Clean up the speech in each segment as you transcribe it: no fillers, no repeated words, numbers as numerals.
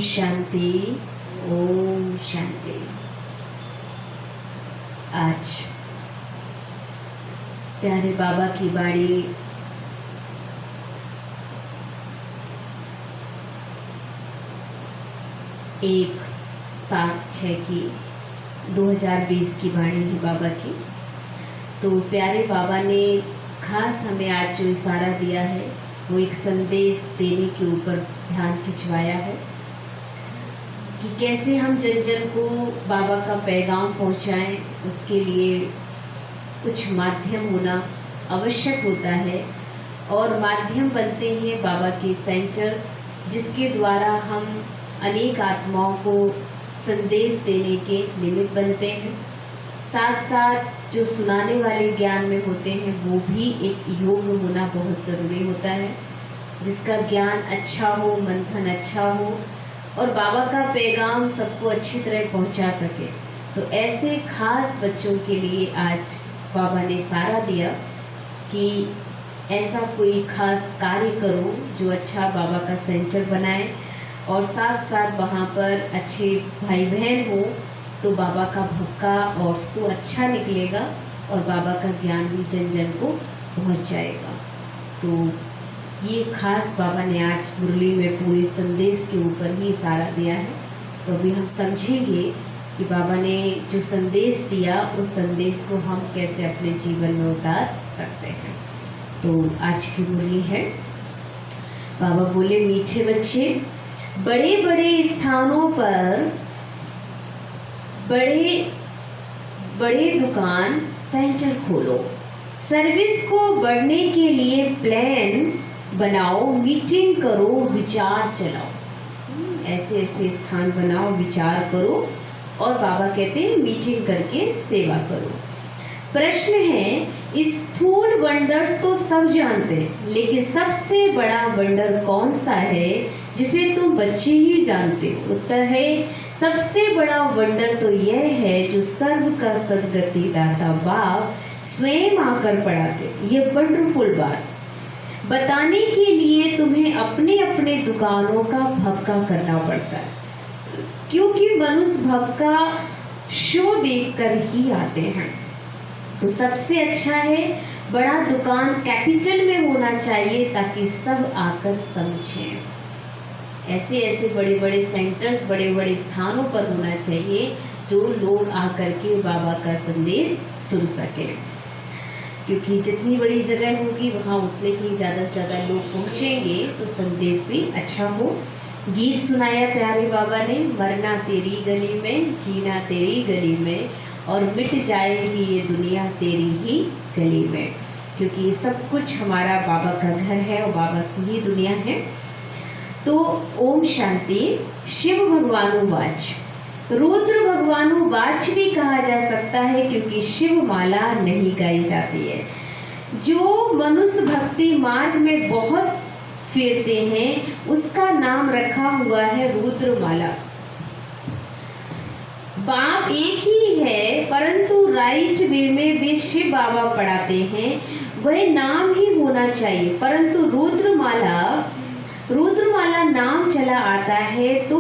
शांति, ओम शांति। आज प्यारे बाबा की बाड़ी एक 7/6 की 2020 की बाणी है बाबा की। तो प्यारे बाबा ने खास हमें आज जो इशारा दिया है वो एक संदेश देने के ऊपर ध्यान खिंचवाया है कि कैसे हम जन जन को बाबा का पैगाम पहुंचाएं। उसके लिए कुछ माध्यम होना आवश्यक होता है और माध्यम बनते हैं बाबा के सेंटर, जिसके द्वारा हम अनेक आत्माओं को संदेश देने के निमित्त बनते हैं। साथ साथ जो सुनाने वाले ज्ञान में होते हैं वो भी एक योग होना बहुत ज़रूरी होता है, जिसका ज्ञान अच्छा हो, मंथन अच्छा हो और बाबा का पैगाम सबको अच्छी तरह पहुंचा सके। तो ऐसे खास बच्चों के लिए आज बाबा ने इशारा दिया कि ऐसा कोई खास कार्य करो जो अच्छा बाबा का सेंटर बनाए और साथ साथ वहाँ पर अच्छे भाई बहन हो तो बाबा का भक्का और सो अच्छा निकलेगा और बाबा का ज्ञान भी जन जन को पहुँच जाएगा। तो ये खास बाबा ने आज मुरली में पूरे संदेश के ऊपर ही इशारा दिया है। तो अभी हम समझेंगे कि बाबा ने जो संदेश दिया उस संदेश को हम कैसे अपने जीवन में उतार सकते हैं। तो आज की मुरली है, बाबा बोले, मीठे बच्चे, बड़े बड़े स्थानों पर बड़े बड़े दुकान सेंटर खोलो, सर्विस को बढ़ने के लिए प्लान बनाओ, मीटिंग करो, विचार चलाओ। ऐसे ऐसे स्थान बनाओ, विचार करो और बाबा कहते हैं मीटिंग करके सेवा करो। प्रश्न है स्थूल वंडर्स तो सब जानते हैं, लेकिन सबसे बड़ा वंडर कौन सा है जिसे तुम बच्चे ही जानते हो? उत्तर है, सबसे बड़ा वंडर तो यह है जो सर्व का सद्गति दाता बाप स्वयं आकर पढ़ाते। ये वंडरफुल बात बताने के लिए तुम्हें अपने अपने दुकानों का भक्का करना पड़ता है, क्योंकि मनुष्य भक्का शो देखकर ही आते हैं। तो सबसे अच्छा है बड़ा दुकान कैपिटल में होना चाहिए ताकि सब आकर समझें। ऐसे ऐसे बड़े बड़े सेंटर्स, बड़े बड़े स्थानों पर होना चाहिए जो लोग आकर के बाबा का संदेश सुन सकें, क्योंकि जितनी बड़ी जगह होगी वहाँ उतने ही ज़्यादा से ज़्यादा लोग पहुँचेंगे तो संदेश भी अच्छा हो। गीत सुनाया प्यारे बाबा ने, मरना तेरी गली में, जीना तेरी गली में, और मिट जाएगी ये दुनिया तेरी ही गली में, क्योंकि सब कुछ हमारा बाबा का घर है और बाबा की ही दुनिया है। तो ओम शांति। शिव भगवानुवाच, रुद्र भगवानुवाच भी कहा जा सकता है क्योंकि शिव माला नहीं गाई जाती है। जो मनुष्य भक्ति मार्ग में बहुत फिरते हैं उसका नाम रखा हुआ है रुद्रमाला। बाप एक ही है, परंतु राइट वे में वे शिव बाबा पढ़ाते हैं, वह नाम ही होना चाहिए। परंतु रुद्रमाला नाम चला आता है तो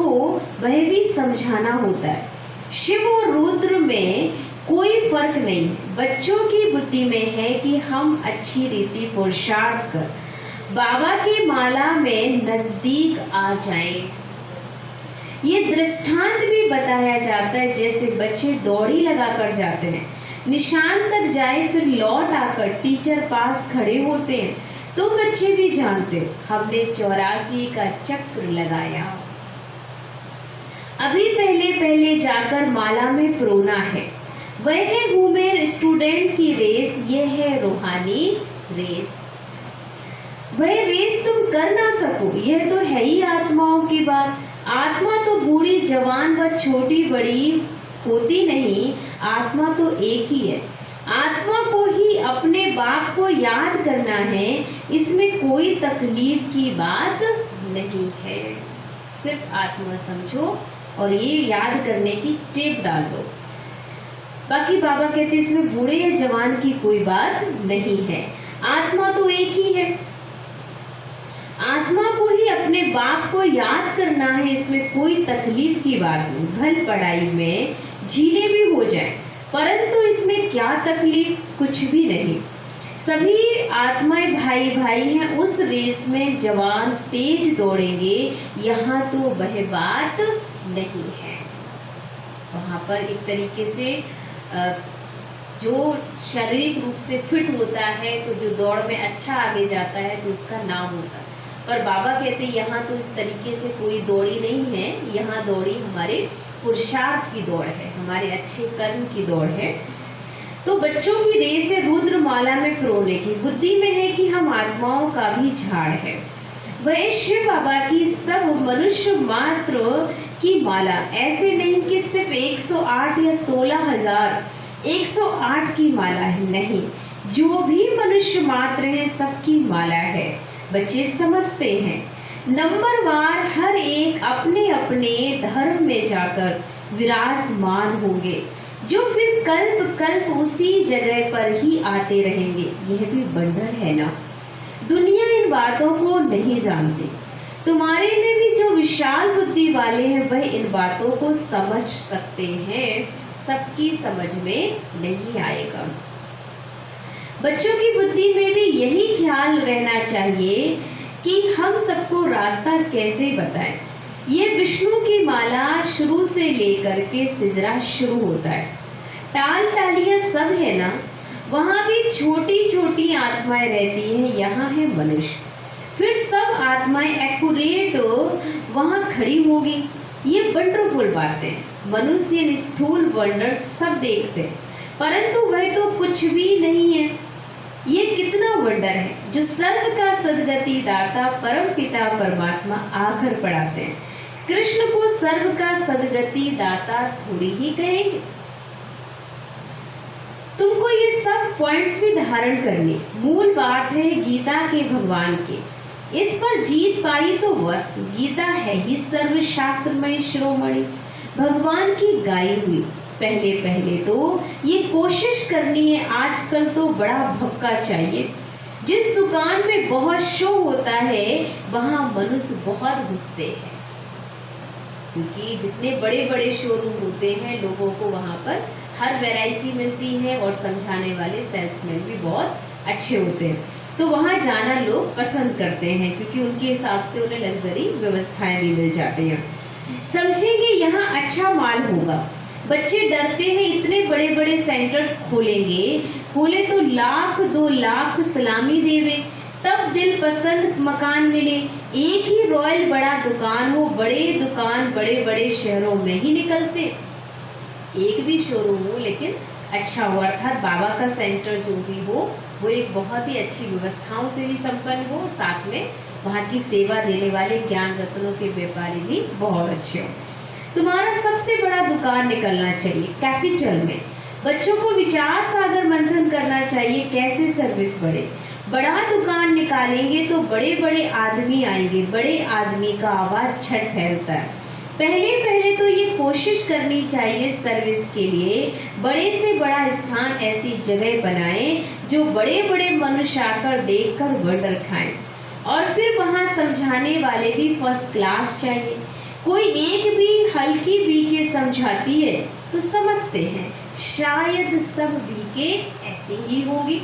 वह भी समझाना होता है। शिव और रुद्र में कोई फर्क नहीं, बच्चों की बुद्धि में है कि हम अच्छी रीति पुरुषार्थ कर बाबा की माला में नजदीक आ जाएं। ये दृष्टांत भी बताया जाता है, जैसे बच्चे दौड़ी लगाकर जाते हैं, निशान तक जाए फिर लौट आकर टीचर पास खड़े होते हैं, तो बच्चे भी जानते हमने 84 का चक्र लगाया। अभी पहले पहले जाकर माला में प्रोना है। वह है वुमेन स्टूडेंट की रेस, यह है रूहानी रेस। वह रेस तुम कर ना सको, यह तो है ही आत्माओं की बात। आत्मा तो बूढ़ी जवान व छोटी बड़ी होती नहीं, आत्मा तो एक ही है। आत्मा को ही अपने बाप को याद करना है, इसमें कोई तकलीफ की बात नहीं है। सिर्फ आत्मा समझो और ये याद करने की टिप डाल दो। बाकी बाबा कहते इसमें बूढ़े या जवान की कोई बात नहीं है, आत्मा तो एक ही है। आत्मा को ही अपने बाप को याद करना है, इसमें कोई तकलीफ की बात नहीं। भल पढ़ाई में झीले भी हो जाए, परंतु इसमें क्या तकलीफ, कुछ भी नहीं। सभी आत्माएं भाई भाई हैं, उस रेस में जवान तेज दौड़ेंगे, यहाँ तो वह बात नहीं है। वहाँ पर एक तरीके से जो शारीरिक रूप से फिट होता है तो जो दौड़ में अच्छा आगे जाता है तो उसका नाम होता है। पर बाबा कहते हैं यहाँ तो इस तरीके से कोई दौड़ी नहीं है, यहाँ दौड़ी हमारे पुरुषार्थ की दौड़ है, हमारे अच्छे कर्म की दौड़ है। तो बच्चों की रेस है रुद्रमाला में प्रोने की। बुद्धि में है कि हम आत्माओं का भी झाड़ है। वह शिव बाबा की सब मनुष्य मात्र की माला, ऐसे नहीं कि सिर्फ 108 या 16,000 108 की माला है, नहीं, जो भी मनुष्य मात्र है सबकी माला है। बच्चे समझते हैं नंबरवार हर एक अपने अपने धर्म में जाकर विराजमान होंगे, जो फिर कल्प कल्प उसी जगह पर ही आते रहेंगे। यह भी बंधन है ना, दुनिया इन बातों को नहीं जानती। तुम्हारे में भी जो विशाल बुद्धि वाले हैं वह इन बातों को समझ सकते हैं, सबकी समझ में नहीं आएगा। बच्चों की बुद्धि में भी यही ख्याल रहना चाहिए कि हम सबको रास्ता कैसे बताएं। ये विष्णु की माला शुरू से लेकर के सिजरा शुरू होता है, टाल टालियाँ सब है ना, वहाँ भी छोटी छोटी आत्माएं रहती हैं, यहाँ है मनुष्य, फिर सब आत्माएं एक्यूरेट वहाँ खड़ी होगी। ये वंडरफुल बातें मनुष्य स्थूल वंडर्स सब देखते हैं, परंतु वह तो कुछ भी नहीं है। ये कितना वंडर है जो सर्व का सद्गति दाता परम पिता परमात्मा आकर पढ़ाते हैं। कृष्ण को सर्व का सद्गति दाता थोड़ी ही कहेंगे। तुमको ये सब पॉइंट्स भी धारण करने। मूल बात है गीता के भगवान के, इस पर जीत पाई तो बस। गीता है ही सर्वशास्त्रमय शिरोमणि, भगवान की गाई हुई। पहले पहले तो ये कोशिश करनी है, आजकल तो बड़ा भक्का चाहिए। जिस दुकान में बहुत शो होता है वहाँ मनुष्य बहुत घुसते हैं, क्योंकि जितने बड़े बड़े शोरूम होते हैं लोगों को वहाँ पर हर वैरायटी मिलती है और समझाने वाले सेल्समैन भी बहुत अच्छे होते हैं, तो वहाँ जाना लोग पसंद करते हैं, क्योंकि उनके हिसाब से उन्हें लग्जरी व्यवस्थाएं भी मिल जाती हैं। समझेंगे यहाँ अच्छा माल होगा। बच्चे डरते हैं, इतने बड़े बड़े सेंटर्स खोले तो लाख 2 लाख सलामी देवे, तब दिल पसंद मकान मिले। एक ही रॉयल बड़ा दुकान हो, बड़े दुकान बड़े बड़े शहरों में ही निकलते, एक भी शोरूम हो लेकिन अच्छा हो, अर्थात बाबा का सेंटर जो भी हो वो एक बहुत ही अच्छी व्यवस्थाओं से भी संपन्न हो, साथ में वहाँ की सेवा देने वाले ज्ञान रत्नों के व्यापारी भी बहुत अच्छे हो। तुम्हारा सबसे बड़ा दुकान निकलना चाहिए कैपिटल में। बच्चों को विचार सागर मंथन करना चाहिए, कैसे सर्विस बढ़े। बड़ा दुकान निकालेंगे तो बड़े बड़े आदमी आएंगे, बड़े आदमी का आवाज छट फैलता है। पहले पहले तो ये कोशिश करनी चाहिए सर्विस के लिए, बड़े से बड़ा स्थान ऐसी जगह बनाएं जो बड़े बड़े मनुष्य आकर देखकर वंडर खाएं, और फिर वहाँ समझाने वाले भी फर्स्ट क्लास चाहिए। कोई एक भी हल्की बीके समझाती है तो समझते हैं, शायद सब बीके ऐसी ही होगी।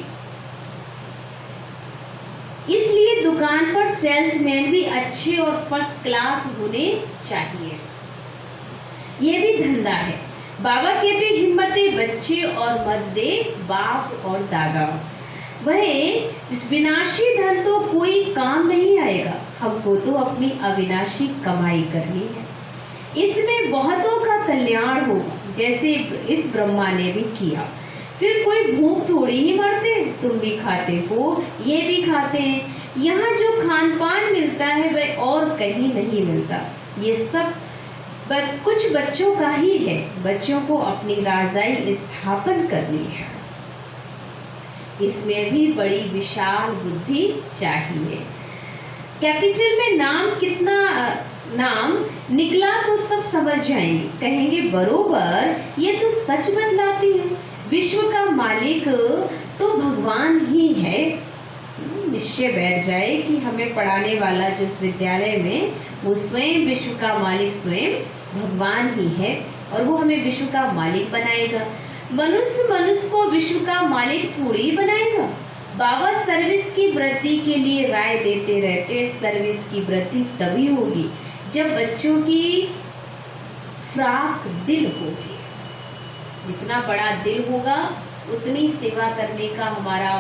इसलिए दुकान पर सेल्समैन भी अच्छे और फर्स्ट क्लास होने चाहिए। यह भी धंधा है। बाबा कहते हिम्मते बच्चे और मत दे बाप और दादा। वह विनाशी धन तो कोई काम नहीं आएगा, हमको तो अपनी अविनाशी कमाई करनी है। इसमें बहुतों का कल्याण होगा, जैसे इस ब्रह्मा ने भी किया। फिर कोई भूख थोड़ी ही मरते, तुम भी खाते हो, ये भी खाते हैं। यहाँ जो खान पान मिलता है वह और कहीं नहीं मिलता। ये सब कुछ बच्चों का ही है। बच्चों को अपनी राजाई स्थापन करनी है, इसमें भी बड़ी विशाल बुद्धि चाहिए। कैपिटल में नाम कितना नाम निकला तो सब समझ जाएंगे, कहेंगे बरोबर ये तो सच बतलाती है। विश्व का मालिक तो भगवान ही है। निश्चय बैठ जाए कि हमें पढ़ाने वाला जो इस विद्यालय में वो स्वयं विश्व का मालिक स्वयं भगवान ही है, और वो हमें विश्व का मालिक बनाएगा। मनुष्य को विश्व का मालिक थोड़ी बनाएगा। बाबा सर्विस की वृद्धि के लिए राय देते रहते हैं। सर्विस की वृद्धि तभी होगी जब बच्चों की फ्राक दिल होगी। जितना बड़ा दिल होगा उतनी सेवा करने का हमारा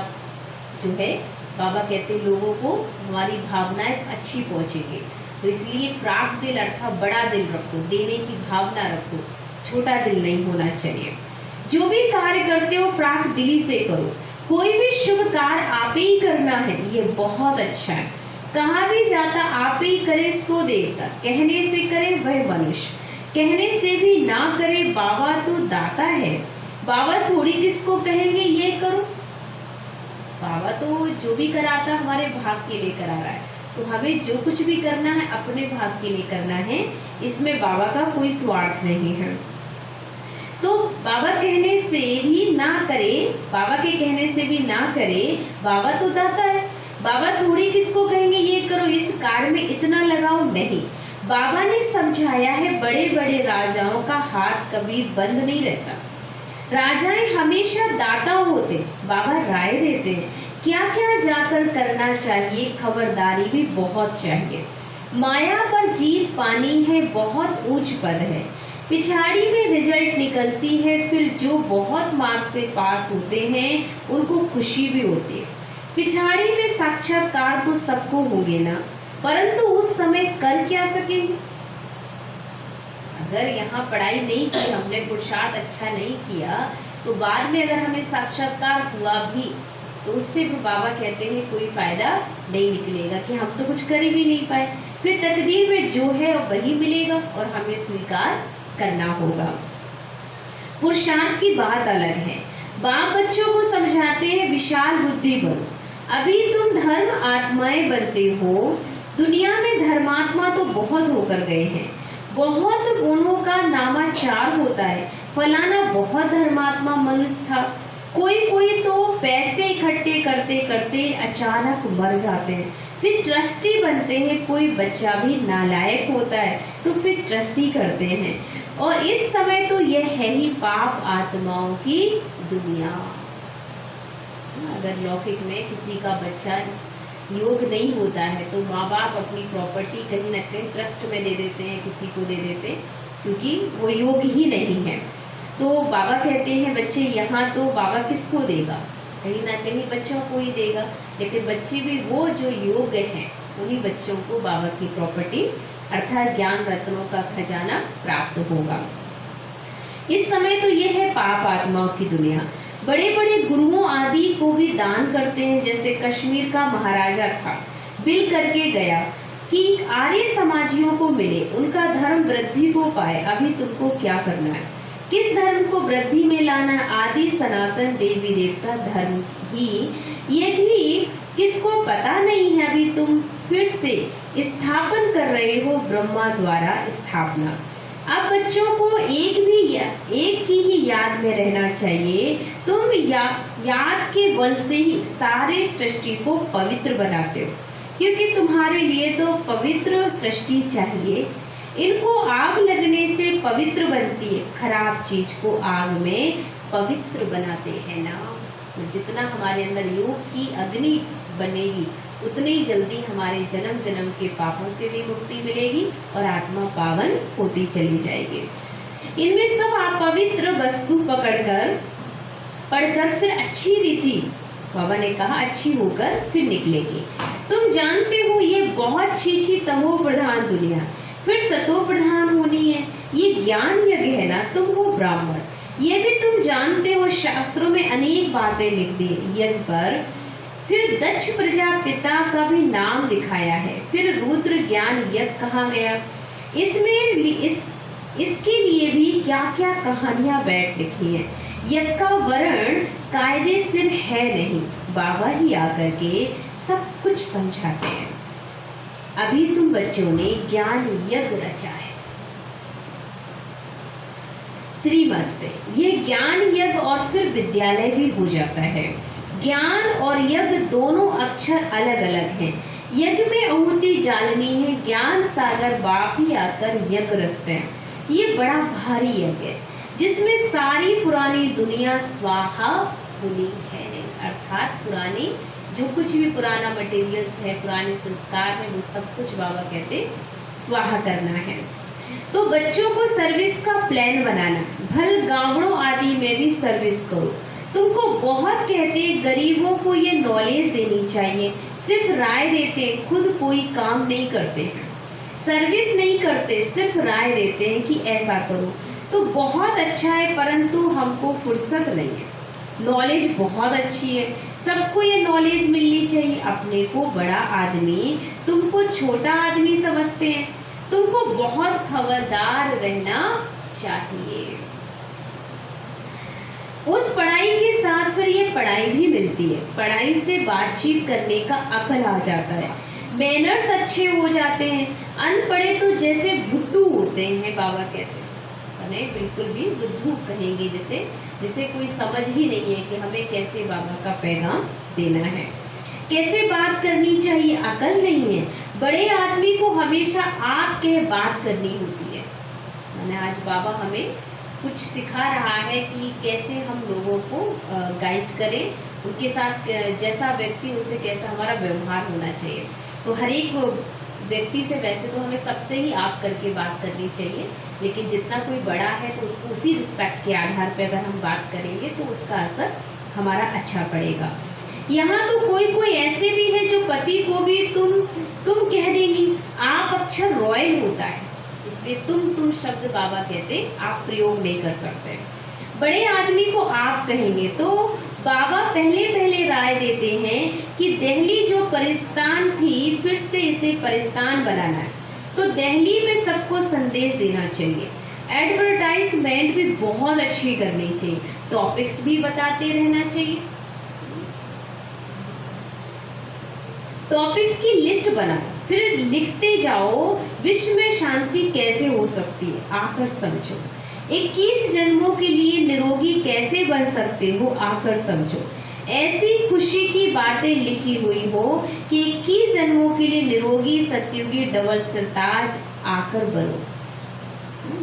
जो है, बाबा कहते हैं लोगों को हमारी भावनाएं अच्छी पहुंचेगी। तो इसलिए फ्राक दिल अर्थात बड़ा दिल रखो, देने की भावना रखो, छोटा दिल नहीं होना चाहिए। जो भी कार्य करते हो फ्राक दिली से करो। कोई भी शुभ कार्य आप ही करना है, ये बहुत अच्छा है। कहाँ भी जाता आप ही करे सो देवता, कहने से करे वह मनुष्य, कहने से भी ना करे बाबा तो दाता है। बाबा थोड़ी किसको कहेंगे ये करो, बाबा तो जो भी कराता हमारे भाग के लिए करा रहा है। तो हमें जो कुछ भी करना है अपने भाग के लिए करना है, इसमें बाबा का कोई स्वार्थ नहीं है। तो बाबा कहने से भी ना करे, बाबा के कहने से भी ना करे, बाबा तो दाता है। बाबा थोड़ी किसको कहेंगे ये करो, इस कार्य में इतना लगाओ, नहीं। बाबा ने समझाया है बड़े बड़े राजाओं का हाथ कभी बंद नहीं रहता। राजाएं हमेशा दाता होते, बाबा राय देते हैं क्या क्या जाकर करना चाहिए, खबरदारी भी बहुत चाहिए। माया पर जीत पानी है, बहुत ऊंच पद है। पिछाड़ी में रिजल्ट निकलती है, फिर जो बहुत मार्क्स से पास होते हैं उनको खुशी भी होती है। पिछाड़ी में साक्षात्कार तो सबको होंगे ना, परंतु उस समय कर क्या सकेंगे। अगर यहाँ पढ़ाई नहीं की, हमने पुरुषार्थ अच्छा नहीं किया, तो बाद में अगर हमें साक्षात्कार हुआ भी तो उससे भी बाबा कहते हैं कोई फायदा नहीं निकलेगा, कि हम तो कुछ कर ही नहीं पाए। फिर तकदीर में जो है वही मिलेगा और हमें स्वीकार करना होगा। पुरुषार्थ की बात अलग है। बाप बच्चों को समझाते हैं विशाल बुद्धि बनो, अभी तुम धर्म आत्माएं बनते हो। दुनिया में धर्मात्मा तो बहुत होकर गए हैं, बहुत गुणों का नामाचार होता है। फलाना बहुत धर्मात्मा मनुष्य था। कोई तो पैसे इकट्ठे करते करते अचानक मर जाते हैं, फिर ट्रस्टी बनते हैं। कोई बच्चा भी नालायक होता है तो फिर ट्रस्टी करते हैं। और इस समय तो यह है ही पाप आत्माओं की दुनिया। अगर लौकिक में किसी का बच्चा योग नहीं होता है तो माँ बाप अपनी प्रॉपर्टी कहीं ना कहीं ट्रस्ट में दे देते हैं, किसी को दे देते हैं, क्योंकि वो योग ही नहीं है। तो बाबा कहते हैं बच्चे यहाँ तो बाबा किसको देगा, कहीं ना कहीं बच्चों को ही देगा, लेकिन बच्चे भी वो जो योग्य हैं उन्हीं बच्चों को बाबा की प्रॉपर्टी अर्थात ज्ञान रत्नों का खजाना प्राप्त होगा। इस समय तो यह है पाप आत्माओं की दुनिया। बड़े बड़े गुरुओं आदि को भी दान करते हैं। जैसे कश्मीर का महाराजा था, बिल करके गया कि आर्य समाजियों को मिले, उनका धर्म वृद्धि को पाए, अभी तुमको क्या करना है, किस धर्म को वृद्धि में लाना, आदि सनातन देवी देवता धर्म ही, ये भी किसको पता नहीं है। अभी तुम फिर से स्थापन कर रहे हो ब्रह्मा द्वारा स्थापना। अब बच्चों को एक की ही याद में रहना चाहिए। तुम याद के बल से ही सारे सृष्टि को पवित्र बनाते हो, क्योंकि तुम्हारे लिए तो पवित्र सृष्टि चाहिए। इनको आग लगने से पवित्र बनती है, खराब चीज को आग में पवित्र बनाते हैं ना। तो जितना हमारे अंदर योग की अग्नि बनेगी उतनी जल्दी हमारे जन्म जन्म के पापों से भी मुक्ति मिलेगी और आत्मा पावन होती चली जाएगी। इनमें सब आप पवित्र वस्तु पढ़कर फिर अच्छी रीति, बाबा ने कहा अच्छी होकर फिर निकलेगी। तुम जानते हो ये बहुत छीछी तमो प्रधान दुनिया, फिर सतो प्रधान होनी है। ये ज्ञान यज्ञ है ना, तुम हो ब्राह्मण, ये भी तुम जानते हो। शास्त्रों में अनेक बातें लिख दी यज्ञ पर। फिर दक्ष प्रजापिता का भी नाम दिखाया है। फिर रुद्र ज्ञान यज्ञ कहा गया। इसके लिए भी क्या क्या कहानियां बैठ लिखी हैं। यज्ञ का वर्ण कायदे सिर है नहीं, बाबा ही आकर के सब कुछ समझाते हैं। अभी तुम बच्चों ने ज्ञान यज्ञ रचा है। श्रीमस्ते, ये ज्ञान यज्ञ और फिर विद्यालय भी हो जाता है। ज्ञान और यज्ञ दोनों अक्षर अलग अलग हैं। यज्ञ में आहुति डालनी है, ज्ञान सागर बाप ही आकर यज्ञ रचते हैं। ये बड़ा भारी यज्ञ है जिसमें सारी पुरानी दुनिया स्वाहा होनी है, अर्थात पुरानी जो कुछ भी पुराना मटेरियल्स है, पुराने संस्कार है, वो सब कुछ बाबा कहते स्वाहा करना है। तो बच्चों को सर्विस का प्लान बनाना, भल गावड़ों आदि में भी सर्विस करो। तुमको बहुत कहते गरीबों को ये नॉलेज देनी चाहिए, सिर्फ राय देते, खुद कोई काम नहीं करते हैं, सर्विस नहीं करते, सिर्फ राय देते हैं कि ऐसा करो। तो बहुत अच्छा है, परंतु हमको फुर्सत नहीं है। नॉलेज बहुत अच्छी है, सबको ये नॉलेज मिलनी चाहिए। अपने को बड़ा आदमी, तुमको छोटा आदमी समझते हैं, तुमको बहुत खबरदार रहना चाहिए। उस पढ़ाई के साथ फिर ये पढ़ाई भी मिलती है। पढ़ाई से बातचीत करने का अकल आ जाता है, मैनर्स अच्छे हो जाते हैं। अनपढ़े तो जैसे भुट्टू होते हैं, बाबा कहते हैं, नहीं बिल्कुल भी बुद्धू कहेंगे, जैसे कोई समझ ही नहीं है कि हमें कैसे बाबा का पैगाम देना है, कैसे बात करनी चाहिए, अकल नहीं है। बड़े आदमी को हमेशा आप कह बात करनी होती है। मैंने आज बाबा हमें कुछ सिखा रहा है कि कैसे हम लोगों को गाइड करें, उनके साथ जैसा व्यक्ति उनसे कैसा हमारा व्यवहार होना चाहिए। तो हर एक व्यक्ति से वैसे तो हमें सबसे ही आप करके बात करनी चाहिए, लेकिन जितना कोई बड़ा है तो उसको उसी रिस्पेक्ट के आधार पे अगर हम बात करेंगे तो उसका असर हमारा अच्छा पड़ेगा। यहाँ तो कोई ऐसे भी है जो पति को भी तुम कह देंगी। आप अक्षर रॉयल होता है, इसलिए तुम शब्द बाबा कहते आप प्रयोग नहीं कर सकते। बड़े आदमी को आप कहेंगे तो बाबा पहले राय देते हैं कि दिल्ली जो परिस्तान थी फिर से इसे परिस्तान बनाना है। तो दिल्ली में सबको संदेश देना चाहिए। एडवर्टाइजमेंट भी बहुत अच्छी करनी चाहिए, टॉपिक्स भी बताते रहना चाहिए। टॉपिक्स की लिस्ट बनाओ, फिर लिखते जाओ विश्व में शांति कैसे हो सकती है, आकर समझो। 21 जन्मों के लिए निरोगी कैसे बन सकते हो, आकर समझो। ऐसी खुशी की बातें लिखी हुई हो कि 21 जन्मों के लिए निरोगी सत्युगी डबल सरताज आकर बनो।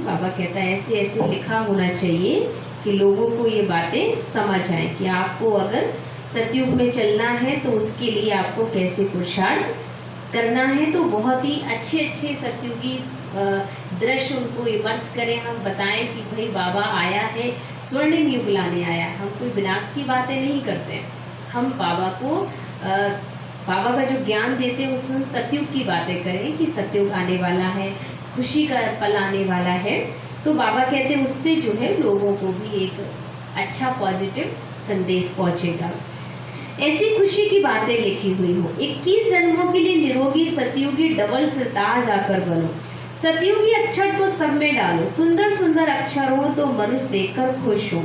बाबा कहता है ऐसे ऐसे लिखा होना चाहिए कि लोगों को ये बातें समझ आए कि आपको अगर सतयुग में चलना है तो उसके लिए आपको कैसे पुरुषार्थ करना है। तो बहुत ही अच्छे अच्छे सतयुगी दृश्य उनको इमर्ज करें, हम बताएं कि भाई बाबा आया है, स्वर्णिम युग लाने आया है। हम कोई विनाश की बातें नहीं करते, हम बाबा को बाबा का जो ज्ञान देते हैं उसमें हम सतयुग की बातें करें कि सतयुग आने वाला है, खुशी का पल आने वाला है। तो बाबा कहते हैं उससे जो है लोगों को भी एक अच्छा पॉजिटिव संदेश पहुंचेगा। ऐसी खुशी की बातें लिखी हुई हो। 21 जन्मों के लिए निरोगी सतयुगी डबल सरताज आकर बनो। सतयुगी अक्षर तो सब में डालो, सुंदर सुंदर अक्षर हो तो मनुष्य देखकर खुश हो।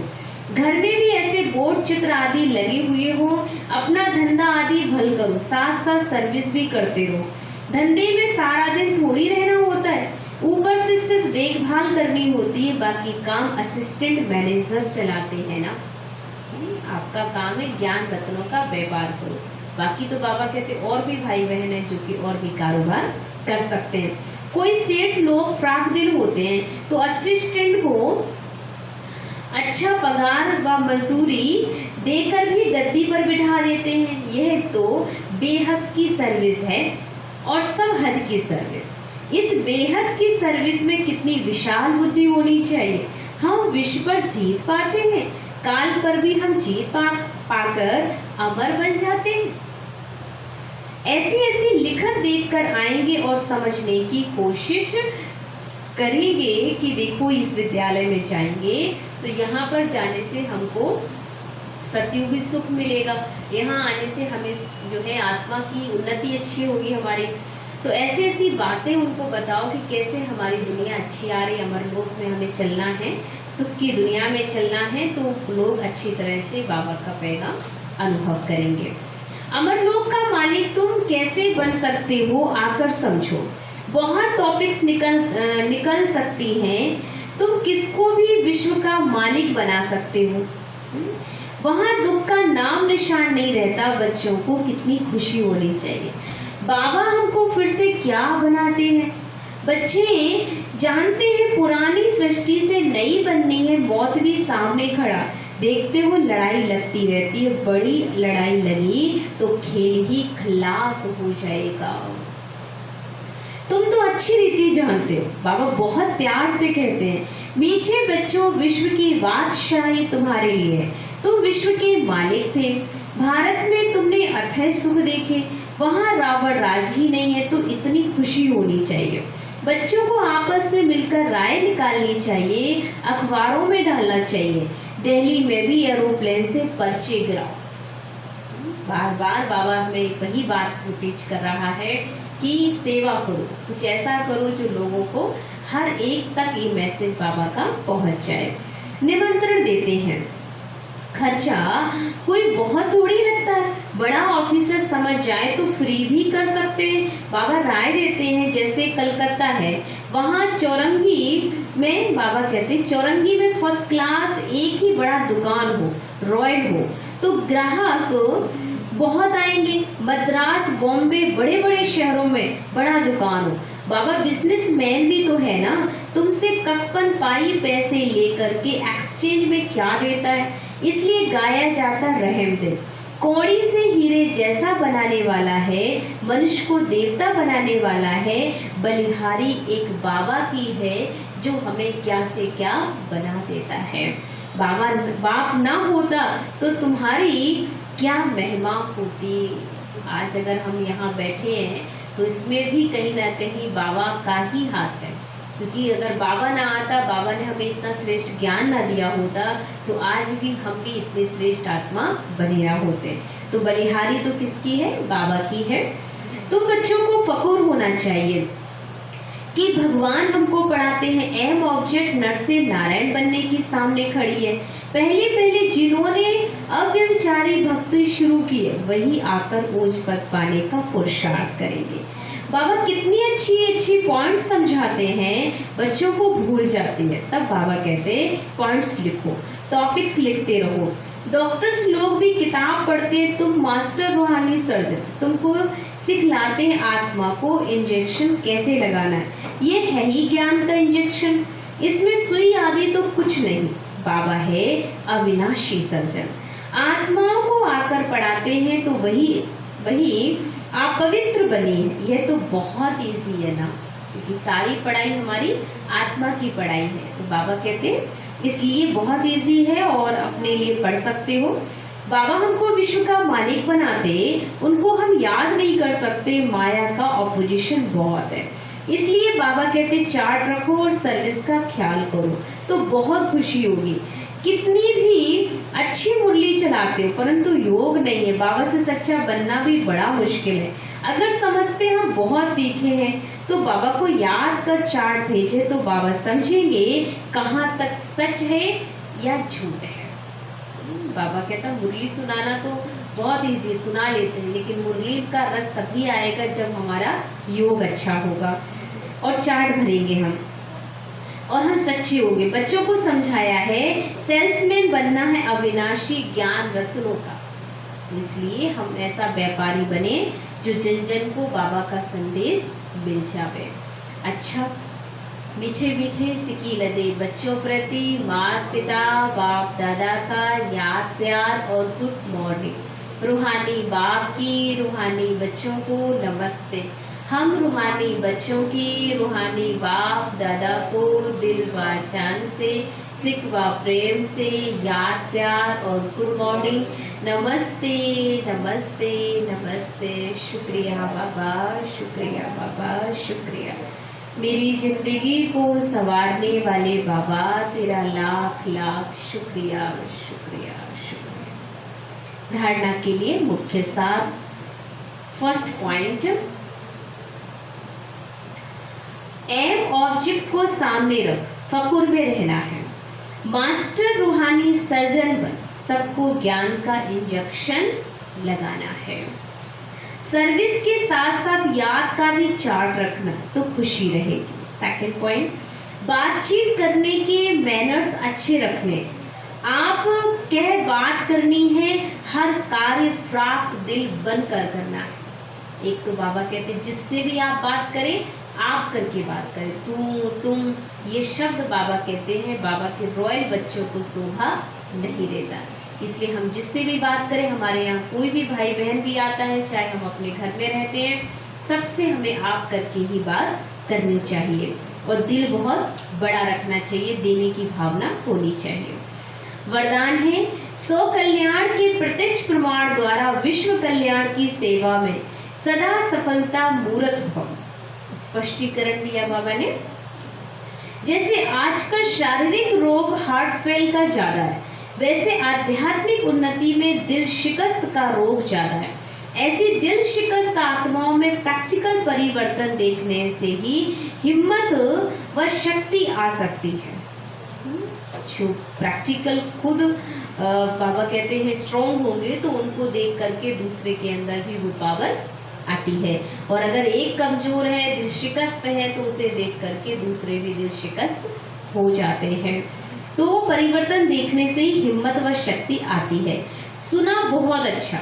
घर में भी ऐसे बोर्ड चित्र आदि लगे हुए हो, अपना धंधा आदि भल करो, साथ साथ सर्विस भी करते रहो। धंधे में सारा दिन थोड़ी रहना होता है, ऊपर से सिर्फ देखभाल करनी होती है, बाकी काम असिस्टेंट मैनेजर चलाते हैं ना। आपका काम है ज्ञान रत्नों का व्यापार करो। बाकी तो बाबा कहते और भी भाई बहन है जो कि और भी कारोबार कर सकते हैं। कोई सेठ लोग फ्राक दिल होते हैं तो असिस्टेंट को अच्छा पगार व मजदूरी देकर भी गद्दी पर बिठा देते हैं। यह तो बेहद की सर्विस है और सब हद की सर्विस। इस बेहद की सर्विस में कितनी विशाल बुद्धि होनी चाहिए। हम विश्व पर जीत पाते हैं, काल पर भी हम जीत पाकर अमर बन जाते हैं। ऐसी ऐसी लिखत देखकर आएंगे और समझने की कोशिश करेंगे कि देखो इस विद्यालय में जाएंगे तो यहाँ पर जाने से हमको सतयुगी सुख मिलेगा, यहाँ आने से हमें जो है आत्मा की उन्नति अच्छी होगी हमारी। तो ऐसी ऐसी बातें उनको बताओ कि कैसे हमारी दुनिया अच्छी आ रही, अमरलोक में हमें चलना है, सुख की दुनिया में चलना है। तो लोग अच्छी तरह से बाबा का पैगाम अनुभव करेंगे। अमरलोक का मालिक तुम कैसे बन सकते हो, आकर समझो। बहुत टॉपिक्स निकल सकती हैं, तुम किसको भी विश्व का मालिक बना सकते हो। वहाँ दुख का नाम निशान नहीं रहता। बच्चों को कितनी खुशी होनी चाहिए। बाबा हमको फिर से क्या बनाते हैं। बच्चे जानते हैं पुरानी सृष्टि से नई बननी है, मौत भी सामने खड़ा। देखते हो लड़ाई लगती रहती है, बड़ी लड़ाई लगी तो खेल ही खलास हो जाएगा। तुम तो अच्छी रीति जानते हो। बाबा बहुत प्यार से कहते हैं, मीठे बच्चों विश्व की बादशाही तुम्हारे लिए है। तुम विश्व के मालिक थे। भारत में तुमने अथय सुख देखे, वहाँ रावण राज ही नहीं है, तो इतनी खुशी होनी चाहिए। बच्चों को आपस में मिलकर राय निकालनी चाहिए, अखबारों में डालना चाहिए। दिल्ली में भी एरोप्लेन से पर्चे गिराओ। बार बार बाबा हमें वही बात टीच कर रहा है कि सेवा करो, कुछ ऐसा करो जो लोगों को हर एक तक ये मैसेज बाबा का पहुंच जाए। निमंत्रण देते हैं, खर्चा कोई बहुत थोड़ी लगता है। बड़ा ऑफिसर समझ जाए तो फ्री भी कर सकते हैं। बाबा राय देते हैं, जैसे कलकत्ता है, वहाँ चौरंगी में बाबा कहते हैं चौरंगी में फर्स्ट क्लास एक ही बड़ा दुकान हो, रॉयल हो, तो ग्राहक बहुत आएंगे। मद्रास, बॉम्बे, बड़े बड़े शहरों में बड़ा दुकान हो। बाबा बिजनेसमैन भी तो है ना, तुमसे कप्पन पाई पैसे लेकर के एक्सचेंज में क्या देता है। इसलिए गाया जाता रहम दिल, कौड़ी से हीरे जैसा बनाने वाला है, मनुष्य को देवता बनाने वाला है। बलिहारी एक बाबा की है जो हमें क्या से क्या बना देता है। बाबा बाप ना होता तो तुम्हारी क्या महिमा होती। आज अगर हम यहाँ बैठे हैं तो इसमें भी कहीं ना कहीं बाबा का ही हाथ है, क्योंकि अगर बाबा ना आता, बाबा ने हमें इतना श्रेष्ठ ज्ञान ना दिया होता तो आज भी हम भी इतने श्रेष्ठ आत्मा बने ना होते। तो बलिहारी तो किसकी है, बाबा की है। तो बच्चों को फखर होना चाहिए कि भगवान हमको पढ़ाते हैं एम ऑब्जेक्ट नर से नारायण बनने की सामने खड़ी है। पहले पहले जिन्होंने अव्यभिचारी भक्ति शुरू की है वही आकर ऊंच पद पाने का पुरुषार्थ करेंगे। बाबा कितनी अच्छी अच्छी पॉइंट्स समझाते हैं, बच्चों को भूल जाती है। तब बाबा कहते हैं पॉइंट्स लिखो, टॉपिक्स लिखते रहो। डॉक्टर्स लोग भी किताब पढ़ते, तुम मास्टर रूहानी सर्जन, तुमको सिखलाते हैं आत्मा को इंजेक्शन कैसे लगाना है। ये है ही ज्ञान का इंजेक्शन, इसमें सुई आदि तो कुछ नहीं। बाबा है अविनाशी सर्जन, आत्माओं को आकर पढ़ाते हैं तो वही आप पवित्र बनी है। यह तो बहुत ईजी है ना, क्योंकि सारी पढ़ाई हमारी आत्मा की पढ़ाई है। तो बाबा कहते हैं इसलिए बहुत ईजी है और अपने लिए पढ़ सकते हो। बाबा हमको विश्व का मालिक बनाते, उनको हम याद नहीं कर सकते, माया का ऑपोजिशन बहुत है। इसलिए बाबा कहते चार्ट रखो और सर्विस का ख्याल करो तो बहुत खुशी होगी। कितनी भी अच्छी मुरली चलाते हो परंतु योग नहीं है, बाबा से सच्चा बनना भी बड़ा मुश्किल है। अगर समझते हम बहुत तीखे हैं तो बाबा को याद कर चार्ट भेजे तो बाबा समझेंगे कहाँ तक सच है या झूठ है। बाबा कहता मुरली सुनाना तो बहुत इजी, सुना लेते हैं, लेकिन मुरली का रस तभी आएगा जब हमारा योग अच्छा होगा और चार्ट भरेंगे हम और हम सच्चे होंगे। बच्चों को समझाया है सेल्समैन बनना है अविनाशी ज्ञान रत्नों का, इसलिए हम ऐसा व्यापारी बने जो जन जन को बाबा का संदेश मिल जावे। अच्छा, मीठे मीठे सिकील दे बच्चों प्रति माता पिता बाप दादा का याद प्यार और गुड मॉर्निंग। रूहानी बाप की रूहानी बच्चों को नमस्ते। हम रूहानी बच्चों की रूहानी बाप दादा को दिल व जान से सिख व प्रेम से याद प्यार और गुड मॉर्निंग। नमस्ते नमस्ते नमस्ते। शुक्रिया बाबा, शुक्रिया बाबा, शुक्रिया। मेरी जिंदगी को संवारने वाले बाबा, तेरा लाख लाख शुक्रिया शुक्रिया शुक्रिया। धारणा के लिए मुख्य सार। फर्स्ट पॉइंट, एम ऑब्जेक्ट को सामने रख, फकुर में रहना है। मास्टर रूहानी सर्जन बन, सबको ज्ञान का इंजेक्शन लगाना है। सर्विस के साथ साथ याद का भी चार्ट रखना तो खुशी रहेगी। सेकंड पॉइंट, बातचीत करने के मैनर्स अच्छे रखने। आप कह बात करनी है, हर कार्य फ्राक दिल बनकर करना है। एक तो बाबा कहते हैं जिससे भी आप बात करें आप करके बात करें, तुम ये शब्द बाबा कहते हैं बाबा के रॉयल बच्चों को शोभा नहीं देता। इसलिए हम जिससे भी बात करें, हमारे यहाँ कोई भी भाई बहन भी आता है, चाहे हम अपने घर में रहते हैं, सबसे हमें आप करके ही बात करनी चाहिए और दिल बहुत बड़ा रखना चाहिए, देने की भावना होनी चाहिए। वरदान है सो कल्याण के प्रत्यक्ष प्रमाण द्वारा विश्व कल्याण की सेवा में सदा सफलता मूर्त हो। स्पष्टीकरण दिया बाबा ने, जैसे आजकल शारीरिक रोग हार्ट फेल का ज्यादा है, वैसे आध्यात्मिक उन्नति में दिल शिकस्त का रोग ज्यादा है। ऐसी दिल शिकस्त आत्माओं में प्रैक्टिकल परिवर्तन देखने से ही हिम्मत व शक्ति आ सकती है। जो प्रैक्टिकल खुद बाबा कहते हैं स्ट्रॉन्ग होंगे तो उनको देख करके दूसरे के अंदर भी वो पावर आती है, और अगर एक कमजोर है, दिल शिकस्त है, तो उसे देख करके दूसरे भी दिल शिकस्त हो जाते हैं। तो परिवर्तन देखने से ही हिम्मत व शक्ति आती है। सुना बहुत अच्छा,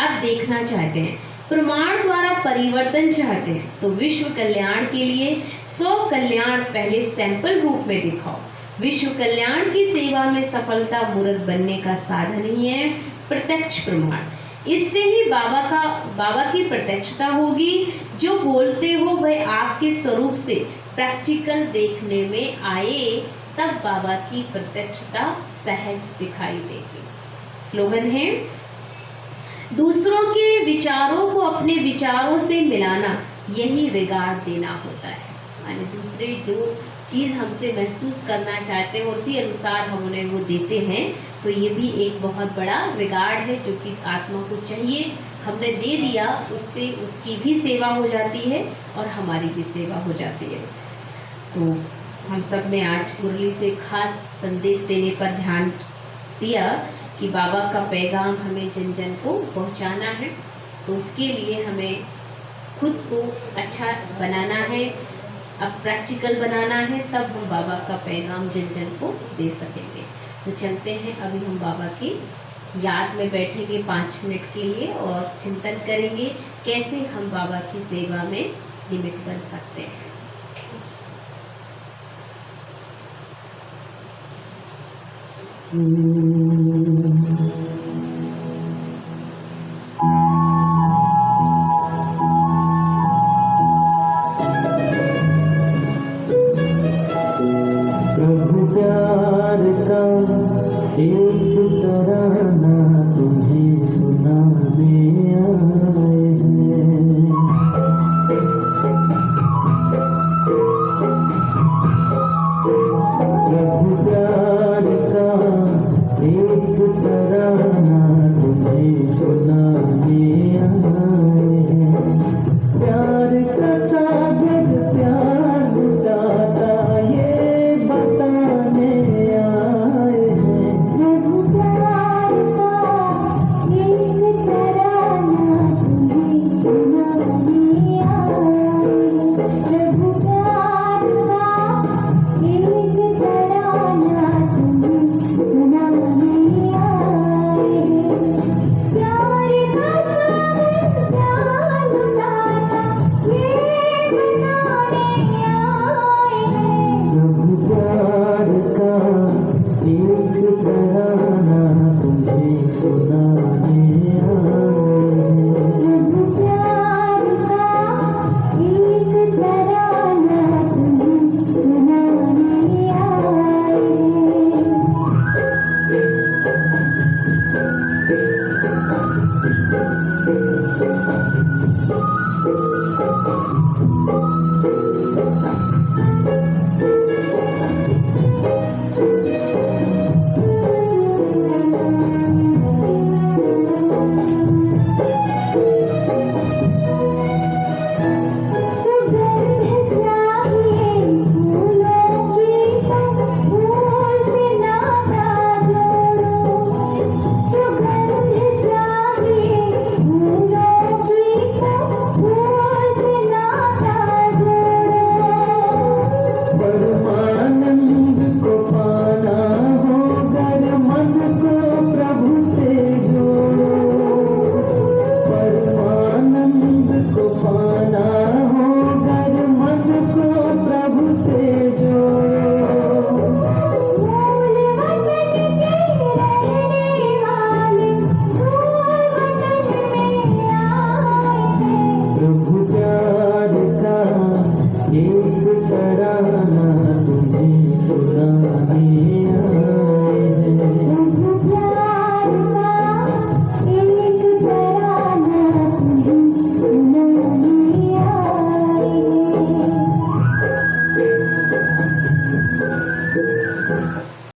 अब देखना चाहते हैं, प्रमाण द्वारा परिवर्तन चाहते हैं, तो विश्व कल्याण के लिए 100 कल्याण पहले सैंपल रूप में दिखाओ। विश्व कल्याण की सेवा में सफलता मूर्त बनने का साधन ही है प्रत्यक्ष प्रमाण। इससे ही बाबा की प्रत्यक्षता होगी। जो बोलते हो वह आपके स्वरूप से प्रैक्टिकल देखने में आए, तब बाबा की प्रत्यक्षता सहज दिखाई देगी। स्लोगन है दूसरों के विचारों को अपने विचारों से मिलाना, यही रिगार्ड देना होता है। यानी दूसरे जो चीज़ हमसे महसूस करना चाहते हैं और उसी अनुसार हम उन्हें वो देते हैं, तो ये भी एक बहुत बड़ा रिगार्ड है जो कि आत्मा को चाहिए। हमने दे दिया, उससे उसकी भी सेवा हो जाती है और हमारी भी सेवा हो जाती है। तो हम सब ने आज मुरली से खास संदेश देने पर ध्यान दिया कि बाबा का पैगाम हमें जन जन को पहुंचाना है। तो उसके लिए हमें खुद को अच्छा बनाना है, अब प्रैक्टिकल बनाना है, तब हम बाबा का पैगाम जन जन को दे सकेंगे। तो चलते हैं, अभी हम बाबा की याद में बैठेंगे 5 मिनट के लिए और चिंतन करेंगे कैसे हम बाबा की सेवा में निमित्त बन सकते हैं।